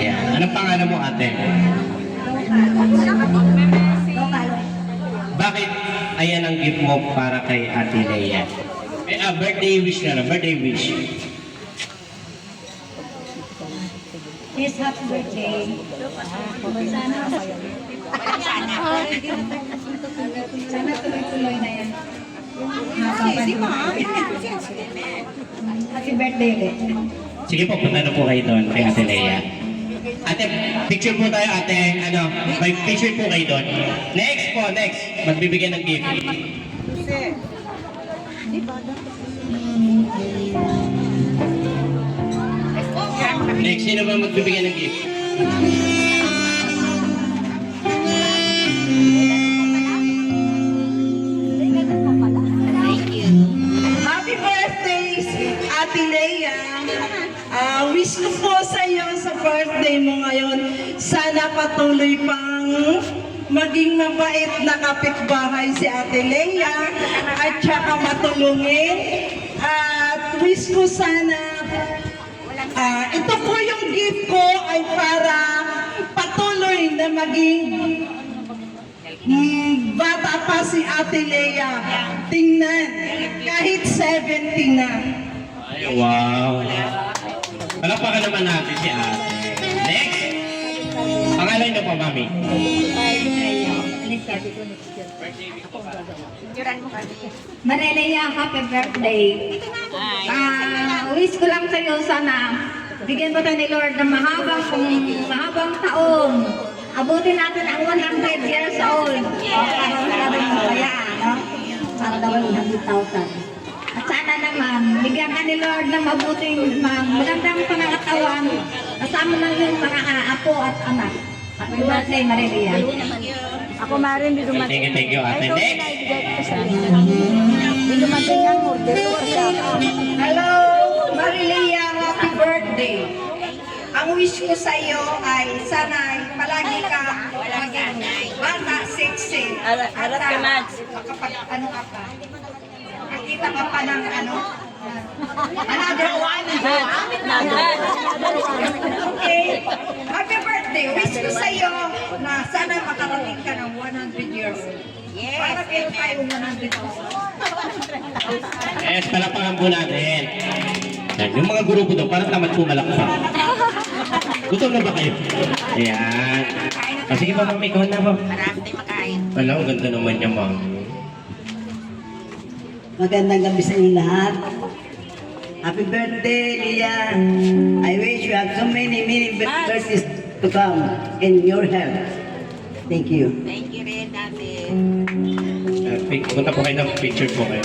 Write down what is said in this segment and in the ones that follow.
Yan. Anong pangalan mo, ate? Bakit ayan ang gift mo para kay Ate Leia? Birthday wish na lang. Birthday wish. Yes, happy birthday. Sana tuloy-tuloy na yan. Happy birthday ulit. Sige po, punta na po kayo doon kay Ate Leia. Ate, picture po tayo, ate. May picture po kayo doon. Next po, next. Magbibigyan ng gift. Next, sino ba magbibigyan ng gift? Happy birthday, Ate Leia. Wish ko po sa iyo sa birthday mo ngayon, sana patuloy pang maging mabait na kapitbahay si Ate Leia at saka matulungin. At wish ko sana, ito po yung gift ko ay para patuloy na maging bata pa si Ate Leia. Tingnan, kahit 70 na. Ay, wow. Palakpakan naman natin si ate. Next. Pangalan niyo po, mami. Marilea, happy birthday. Wish ko lang sa'yo sana bigyan mo tayo ni Lord ng mahabang taon. Abutin natin ang 100 years old. Para maraming masaya, no? Para daw 100,000. At sana naman, bigyan ka ni Lord ng magandang pangangatawan kasama ng iyong mga apo at anak. Happy birthday, Marilea. Ako marin di dumating. Thank you, ate. Next. Di dumating ang order ko kasi ako. Hello, Marilea, happy birthday. Ang wish ko sa iyo ay sana palagi ka maging bata, sexy. Arat ka, Mads. Makapag ano ka pa. Nakita ka pa ng ano. Another one. Okay. Happy birthday. Wish ko sa iyo na sana makarating ka ng 100 years. Yes. Para kayo tayo 100 years. Yes, palakpakan po natin. Yan, yung mga grupo doon, parang tamad po malakpak. Gutom na ba kayo? Ayan. Sige pa, mami, ikaw na po. Marami tayong makain. Wala, ang ganda naman niya, mami. Magandang gabi sa inyo lahat. Happy birthday, Lia. I wish you have so many birthdays to come in your health. Thank you. Thank you rin, dati. Punta po kayo ng picture po kayo.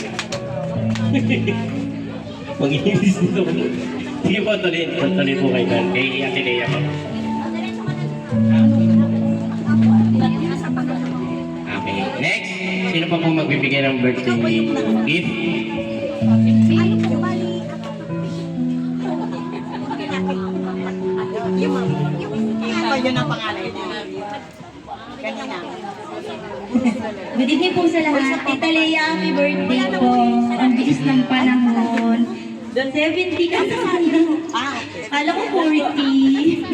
Mag-iinis nito. Sige po, tuloy po kayo doon. Kay Ate Leia po. Okay, next. Sino pa po magbibigay ng birthday gift? Yun ang pangalan niya. Kanina. Good evening po sa lahat. Tita Leia, happy birthday po. Ang bilis ng panahon. 70 ka na. Kala ko 40.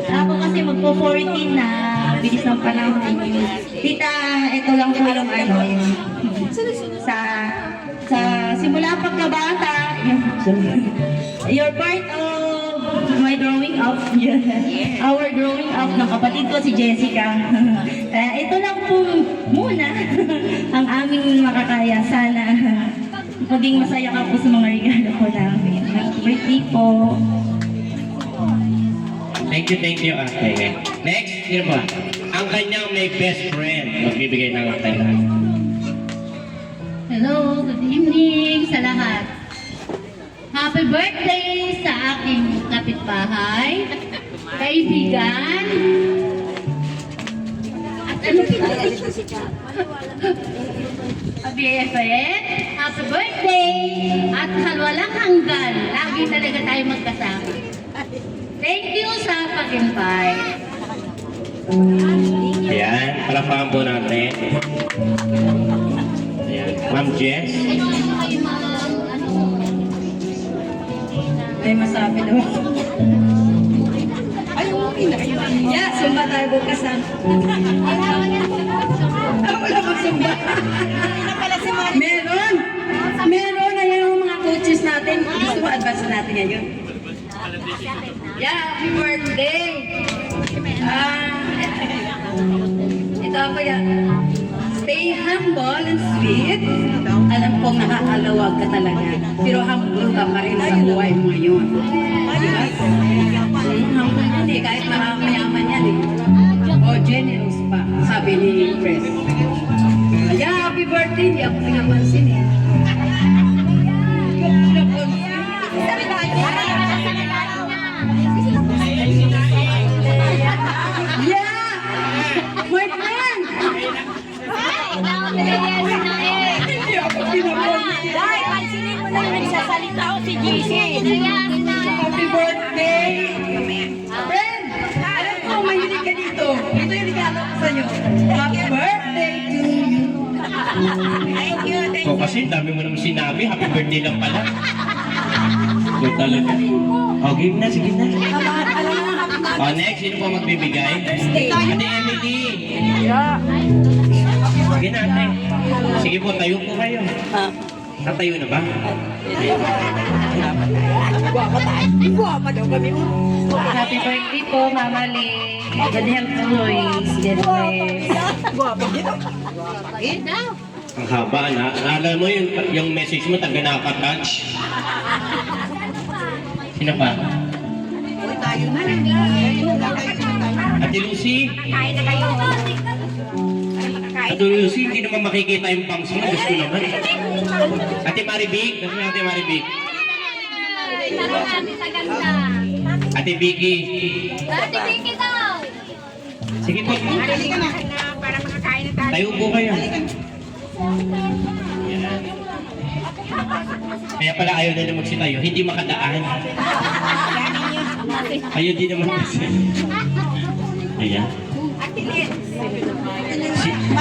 Ako kasi magpo-40 na. Bilis ng panahon. Tita, ito lang po yung ano. Sa simula pagkabata, you're part of my growing up. Our growing up ng kapatid ko si Jessica. Ito lang po muna ang aming makakaya. Sana maging masaya ka po sa mga regalo ko namin. Happy birthday po. Thank you, ate. Next, sino pa? Ang kanyang may best friend. Magbibigay ng kanya. Hello, good evening sa lahat. Happy birthday sa aking kapitbahay, kaibigan, at ano BFF, happy birthday, at walang hanggan, lagi talaga tayo magkasama. Thank you sa pag-invite. Ayan, palakpakan po natin. Ayan, Ma'am Jess. May masabi daw. Yeah, sumba tayo bukas ha. Wala pang sumba. Meron. Meron na yung mga coaches natin. Gusto mo advance natin ngayon? Yeah, happy birthday. Ito ako yan. Stay humble and sweet. Alam kong nakakalawag ka talaga. Pero humble ka pa rin sa buhay mo ngayon. Humble yan eh. Kahit mayaman yan eh. O generous pa. Sabi ni Chris. Yeah, happy birthday. Hindi ako pinapansin eh. Yeah! My friend! Dahil pansinin mo na yung nagsasalita o si JC. Happy birthday! Friend! Alam ko, mahilig ka dito. Ito yung regalo ko sa'yo. Happy birthday to you! Thank you, thank So kasi dami mo naman sinabi, happy birthday lang pala. So talaga. O, game na, sige na. O, next, sino po magbibigay? Ate Emily. Sige na, ate. Sige po, tayo po kayo. Tatayo na ba? Happy birthday po, Mama Lee. God help always. God bless. Ang haba na. Alam mo yung message mo, taga nakaka-touch. Sino pa? Ate Lucy. Kain na kayo. Ate Lucy, hindi naman makikita yung bangs mo. Gusto naman. Ate Maribig. Gusto mo Ate Maribig? Ate Vicky. Ate Vicky daw. Sige po. Halika na. Para makakain na tayo. Tayo po kayo. Yan. Kaya pala ayaw nila magsitayo. Hindi makadaan. Ayaw din naman kasi. Ayan. Ate Liz. Si